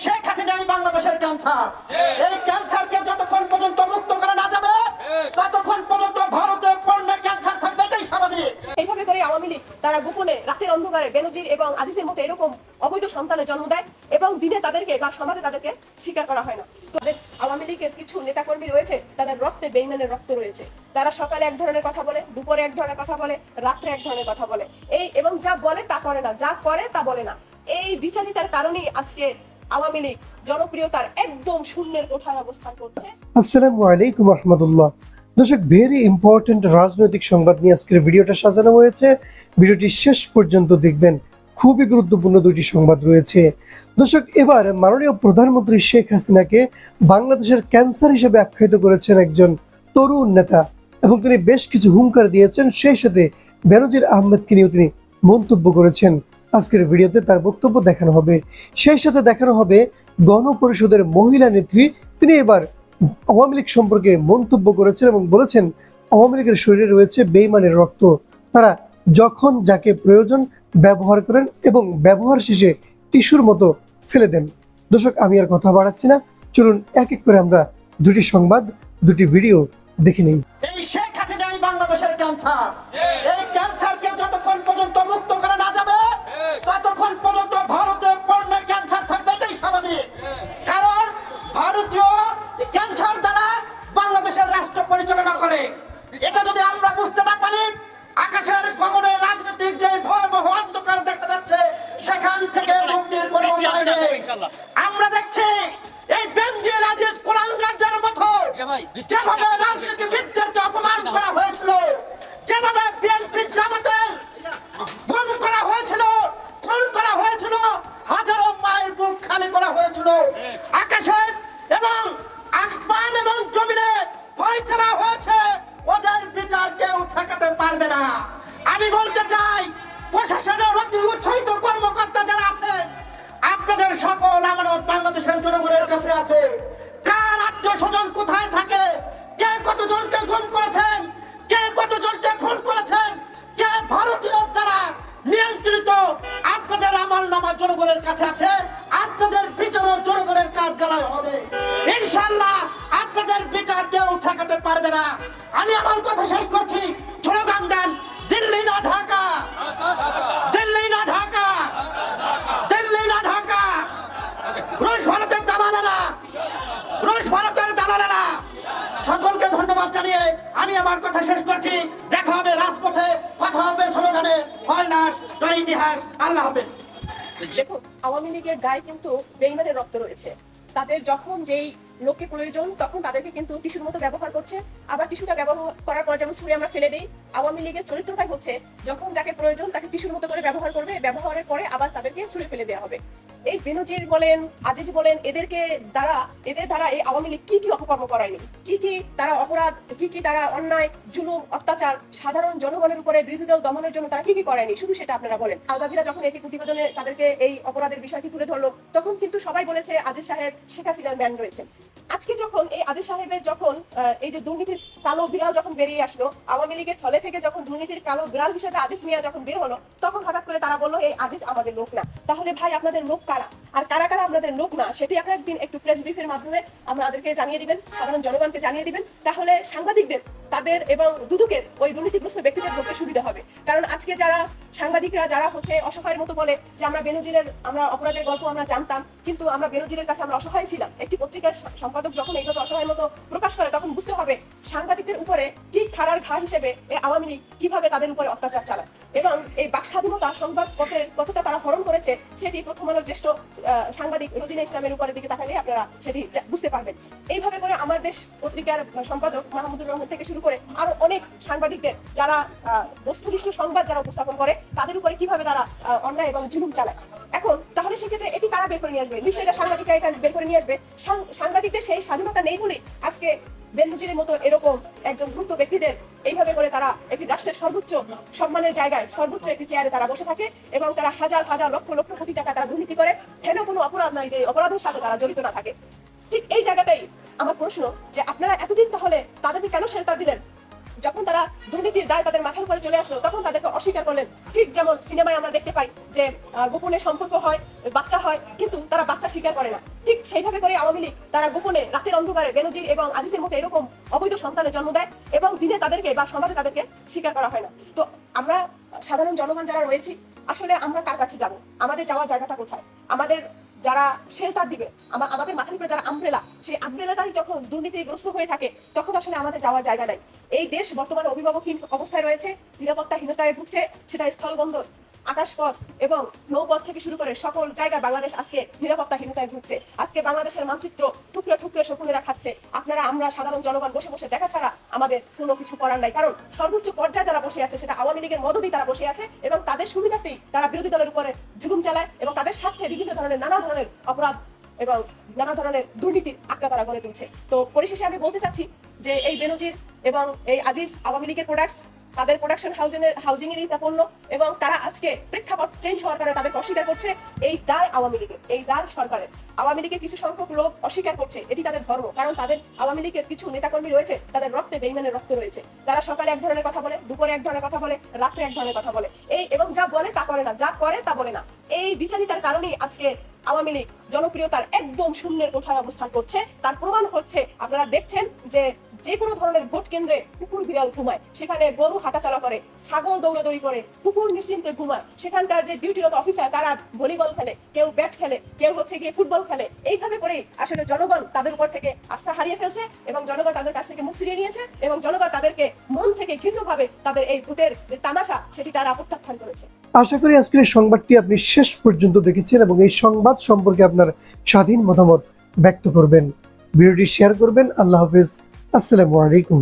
শেখ হাসিনাই বাংলাদেশের ক্যান্সার। এই ক্যান্সারকে যতক্ষণ পর্যন্ত মুক্ত করা না যাবে ততক্ষণ পর্যন্ত ভারতে পণ্যে ক্যান্সার থাকবে, এটাই স্বাভাবিক। এইভাবে করে আওয়ামী লীগ তারা গোপনে রাতের অন্ধকারে বেনজির এবং আজিজের মতো এরকম অবৈধ সন্তানের জন্ম দেয় এবং দিনে তাদেরকে বা সমাজে তাদেরকে স্বীকার করা হয় না। তাদের আওয়ামী লীগের কিছু নেতাকর্মী রয়েছে, তাদের রক্তে বেঈমানের রক্ত রয়েছে। তারা সকালে এক ধরনের কথা বলে, দুপুরে এক ধরনের কথা বলে, রাত্রে এক ধরনের কথা বলে। এই এবং যা বলে তা করে না, যা করে তা বলে না। এই দ্বিচারিতার কারণেই আজকে আওয়ামী লীগ জনপ্রিয়তার একদম শূন্যের কোঠায় অবস্থান করছে। আসসালামু আলাইকুম রহমতুল্লাহ। দর্শক, ভেরি ইম্পর্টেন্ট রাজনৈতিক সংবাদ নিয়ে আজকের ভিডিওটা সাজানো হয়েছে। ভিডিওটি শেষ পর্যন্ত দেখবেন, খুবই গুরুত্বপূর্ণ দুটি সংবাদ রয়েছে। দর্শক, এবার মাননীয় প্রধানমন্ত্রী শেখ হাসিনাকে বাংলাদেশের ক্যান্সার হিসেবে আখ্যায়িত করেছেন একজন তরুণ নেতা এবং তিনি বেশ কিছু হুঙ্কার দিয়েছেন। সেই সাথে বেনজির আহমেদকে নিয়েও তিনি মন্তব্য করেছেন। আজকের ভিডিওতে তার বক্তব্য দেখানো হবে। সেই সাথে দেখানো হবে গণপরিষদের মহিলা নেত্রী, তিনি এবার আওয়ামী লীগ সম্পর্কে মন্তব্য করেছেন এবং বলেছেন আওয়ামী লীগের শরীরে রয়েছে বেঈমানের রক্ত। তারা যখন যাকে প্রয়োজন ব্যবহার করেন এবং ব্যবহার শেষে টিস্যুর মতো ফেলে দেন। দর্শক, আমি আর কথা বাড়াচ্ছি না, চলুন এক এক করে আমরা দুটি সংবাদ, দুটি ভিডিও দেখে নিই। এই শেখ হাসিনাই বাংলাদেশের ক্যান্সার। এই ক্যান্সারকে যতক্ষণ পর্যন্ত মুক্ত করা না যাবে ততক্ষণ পর্যন্ত ভারতে পণ্যে ক্যান্সার থাকবে, এটাই স্বাভাবিক। কারণ ভারতীয় ক্যান্সার দ্বারা বাংলাদেশের রাষ্ট্র পরিচালনা করে। এটা যদি আমরা বুঝতে না পারি, আকাশের গগনে রাজনৈতিক যে ভয়াবহ অন্ধকার দেখা যাচ্ছে সেখান থেকে মুক্তির কোনো উপায় নেই। আমরা দেখছি এই বেনজির আজিজ কুলাঙ্গারদের মতো যেভাবে রাজনীতিবিদদেরকে অপমান করা হয়েছিল, যেভাবে বিএনপি জামাতের গুম করা হয়েছিল, খুন করা হয়েছিল, হাজারো মায়ের বুক খালি করা হয়েছিল, আকাশের এবং আসমান এবং জমিনে ফয়সালা হয়েছে, ওদের বিচার কেউ ঠেকাতে পারবে না। আমি বলতে চাই, প্রশাসনের অতি উৎসাহিত কর্মকর্তা যারা আছেন, আপনাদের সকল আমানত বাংলাদেশের জনগণের কাছে আছে। কার আত্মীয় স্বজন কোথায় থাকে, কে কতজনকে গুম করেছেন, কে কতজনকে খুন করেছেন, কে ভারতীয় দ্বারা নিয়ন্ত্রিত, আপনাদের আমলনামা জনগণের কাছে আছে। আপনাদের বিচারও জনগণের কাঠগড়ায় হবে। ইনশাআল্লাহ আপনাদের বিচার কেউ ঠেকাতে পারবে না। আমি আমার কথা শেষ করছি, স্লোগান দেন, দিল্লি না ঢাকা, দিল্লি না ঢাকা, দিল্লি না ঢাকা। রুশ ভারতের দালালেরা, রুশ ভারতের দালালেরা। সকলকে ধন্যবাদ জানিয়ে আমি আমার কথা শেষ করছি। দেখা হবে রাজপথে, কথা হবে স্লোগানে, হয় নাশ নয় ইতিহাস। আল্লাহ হাফেজ। দেখুন, আওয়ামী লীগের গায়ে কিন্তু বেঈমানের রক্ত রয়েছে। তাদের যখন যেই লোককে প্রয়োজন তখন তাদেরকে কিন্তু টিস্যুর মতো ব্যবহার করছে। আবার টিস্যুটা ব্যবহার করার পর যেমন ছুঁড়ে আমরা ফেলে দিই, আওয়ামী লীগের চরিত্রটাই হচ্ছে যখন যাকে প্রয়োজন তাকে টিস্যুর মতো করে ব্যবহার করবে, ব্যবহারের পরে আবার তাদেরকে ছুঁড়ে ফেলে দেওয়া হবে। এই বেনজির বলেন, আজিজ বলেন, এদের দ্বারা এই আওয়ামী লীগ কি কি অপকর্ম করায়নি, কি কি তারা অপরাধ, কি কি তারা অন্যায়, জুলুম, অত্যাচার সাধারণ জনগণের উপরে বিরোধী দল দমনের জন্য তারা কি কি করায়নি, শুধু সেটা আপনারা বলেন। আল জাজিরা যখন একটি প্রতিবেদনে তাদেরকে এই অপরাধের বিষয়টি তুলে ধরলো তখন কিন্তু সবাই বলেছে আজিজ সাহেব শেখ হাসিনার ম্যান রয়েছেন। আজকে যখন এই আজিজ সাহেবের যখন এই যে দুর্নীতির কালো বিড়াল যখন বেরিয়ে আসলো, আওয়ামী লীগের থলে থেকে যখন দুর্নীতির কালো বিড়াল হিসেবে আজিজ মিয়া যখন বের হলো, তখন হঠাৎ করে তারা বললো এই আজিজ আমাদের লোক না। তাহলে ভাই আপনাদের লোক কারা, আর কারা কারা আপনাদের লোক না, সেটি আপনারা একদিন একটু প্রেস ব্রিফের মাধ্যমে আমাদেরকে জানিয়ে দিবেন, সাধারণ জনগণকে জানিয়ে দিবেন। তাহলে সাংবাদিকদের, তাদের এবং দুদকের ওই দুর্নীতিগ্রস্ত ব্যক্তিদের ধরতে সুবিধা হবে। কারণ আজকে যারা সাংবাদিকরা যারা হচ্ছে অসহায়ের মতো বলে যে আমরা অপরাধের গল্প আমরা জানতাম, কিন্তু আমরা বেনজিরের কাছে আমরা অসহায় ছিলাম। একটি পত্রিকার সম্পাদক যখন এইভাবে অসহায়ের মতো প্রকাশ করে তখন বুঝতে হবে সাংবাদিকদের উপরে ঠিক খাড়ার ঘা হিসেবে এই আওয়ামী লীগ কিভাবে তাদের উপরে অত্যাচার চালায় এবং এই বাক স্বাধীনতা সংবাদপত্রের কতটা তারা হরণ করেছে সেটি প্রথম আলোর জ্যেষ্ঠ সাংবাদিক রোজিনা ইসলামের উপরের দিকে তাকালে আপনারা সেটি বুঝতে পারবেন। এইভাবে করে আমার দেশ পত্রিকার সম্পাদক মাহমুদুর রহমান থেকে শুরু করে আরো অনেক সাংবাদিকদের যারা বস্তুনিষ্ঠ সংবাদ যারা উপস্থাপন করে তাদের উপরে কিভাবে তারা অন্যায় এবং জুলুম চালায়। এখন তাহলে সেক্ষেত্রে এটি কারা বের করে নিয়ে আসবে? নিশ্চয়ই এটা সাংবাদিকরা এটা বের করে নিয়ে আসবে। সাংবাদিকদের সেই স্বাধীনতা নেই বলে আজকে বেনজিরের মতো এরকম একজন ধূর্ত ব্যক্তিদের এইভাবে করে তারা একটি রাষ্ট্রের সর্বোচ্চ সম্মানের জায়গায় সর্বোচ্চ একটি চেয়ারে তারা বসে থাকে এবং তারা হাজার হাজার লক্ষ লক্ষ কোটি টাকা তারা দুর্নীতি করে। হেন কোনো অপরাধ নাই যে অপরাধের সাথে তারা জড়িত না থাকে। ঠিক এই জায়গাটাই আমার প্রশ্ন যে আপনারা এতদিন তাহলে তাদেরকে কেন শেল্টার দিলেন যখন তারা দুর্নীতির দায় তাদের মাথার উপরে চলে আসলো তখন তাদেরকে অস্বীকার করলেন। ঠিক যেমন সিনেমায় আমরা দেখতে পাই যে গোপনে সম্পর্ক হয়, বাচ্চা হয়, কিন্তু তারা বাচ্চা স্বীকার করে না। ঠিক সেইভাবে করে আওয়ামী লীগ তারা গোপনে রাতের অন্ধকারে বেনজির এবং আজিজের মতো এরকম অবৈধ সন্তানের জন্ম দেয় এবং দিনে তাদেরকে বা সমাজে তাদেরকে স্বীকার করা হয় না। তো আমরা সাধারণ জনগণ যারা রয়েছি, আসলে আমরা কার কাছে যাব? আমাদের যাওয়ার জায়গাটা কোথায়? আমাদের যারা শেল্টার দিবে, আমাদের মাথার উপরে যারা আমব্রেলা, সেই আমব্রেলাটাই যখন দুর্নীতিগ্রস্ত হয়ে থাকে তখন আসলে আমাদের যাওয়ার জায়গা নাই। এই দেশ বর্তমানে অভিভাবকহীন অবস্থায় রয়েছে, নিরাপত্তাহীনতায় ভুগছে, সেটা স্থলবন্দর, আকাশপথ এবং নৌপথ থেকে শুরু করে সকল জায়গায় বাংলাদেশ আজকে নিরাপত্তাহীনতায় ভুগছে। আজকে বাংলাদেশের মানচিত্র টুকরো টুকরো শকুনেরা খাচ্ছে। আমরা সাধারণ জনগণ বসে বসে দেখা ছাড়া আমাদের কোনো কিছু করার নাই। কারণ সর্বোচ্চ পর্যায়ে যারা বসে আছে সেটা আওয়ামী লীগের মদতেই তারা বসে আছে এবং তাদের সুবিধাতেই তারা বিরোধী দলের উপরে জুলুম চালায় এবং তাদের স্বার্থে বিভিন্ন ধরনের নানা ধরনের অপরাধ এবং নানা ধরনের দুর্নীতির আঁকড়া তারা গড়ে তুলছে। তো পরিশেষে আমি বলতে চাচ্ছি যে এই বেনজির এবং এই আজিজ আওয়ামী লীগের প্রোডাক্টস, তাদের প্রোডাকশন হাউজিং এরই পণ্য এবং তারা আজকে প্রেক্ষাপট চেঞ্জ হওয়ার কারণে তাদেরকে অস্বীকার করছে। এই দায় আওয়ামী লীগের, এই দায় সরকারের। আওয়ামী লীগের কিছু সংখ্যক লোক অস্বীকার করছে, এটি তাদের ধর্ম। কারণ তাদের আওয়ামী লীগের কিছু নেতাকর্মী রয়েছে, তাদের রক্তে বেঈমানের রক্ত রয়েছে। তারা সকালে এক ধরনের কথা বলে, দুপুরে এক ধরনের কথা বলে, রাত্রে এক ধরনের কথা বলে, এই এবং যা বলে তা করে না, যা করে তা বলে না। এই দ্বিচারিতার কারণেই আজকে আওয়ামী লীগ জনপ্রিয়তার একদম শূন্যের কোঠায় অবস্থান করছে। তার প্রমাণ হচ্ছে আপনারা দেখছেন যে কোনো ধরনের ভোট কেন্দ্রে কুকুর বিড়াল ঘুমায়, সেখানে গরু হাঁটাচলা করে, ছাগল দৌড়াদৌড়ি করে, কুকুর নিশ্চিন্তে ঘুমায়। সেখানকার যে ডিউটিরত অফিসার তারা ভলিবল খেলে, কেউ ব্যাট খেলে, কেউ গিয়ে ফুটবল খেলে। এইভাবে করেই আসলে জনগণ তাদের উপর থেকে আস্থা হারিয়ে ফেলছে এবং জনগণ তাদের কাছ থেকে মুখ ফিরিয়ে নিয়েছে এবং জনগণ তাদেরকে মন থেকে ঘৃণ্যভাবে তাদের এই ভোটের যে তামাশা সেটি তারা প্রত্যাখ্যান করেছে। আশা করি আজকের এই সংবাদটি আপনি শেষ পর্যন্ত দেখেছেন এবং এই সংবাদ সম্পর্কে আপনার স্বাধীন মতামত ব্যক্ত করবেন। ভিডিওটি শেয়ার করবেন। আল্লাহ হাফেজ। আসসালামু আলাইকুম।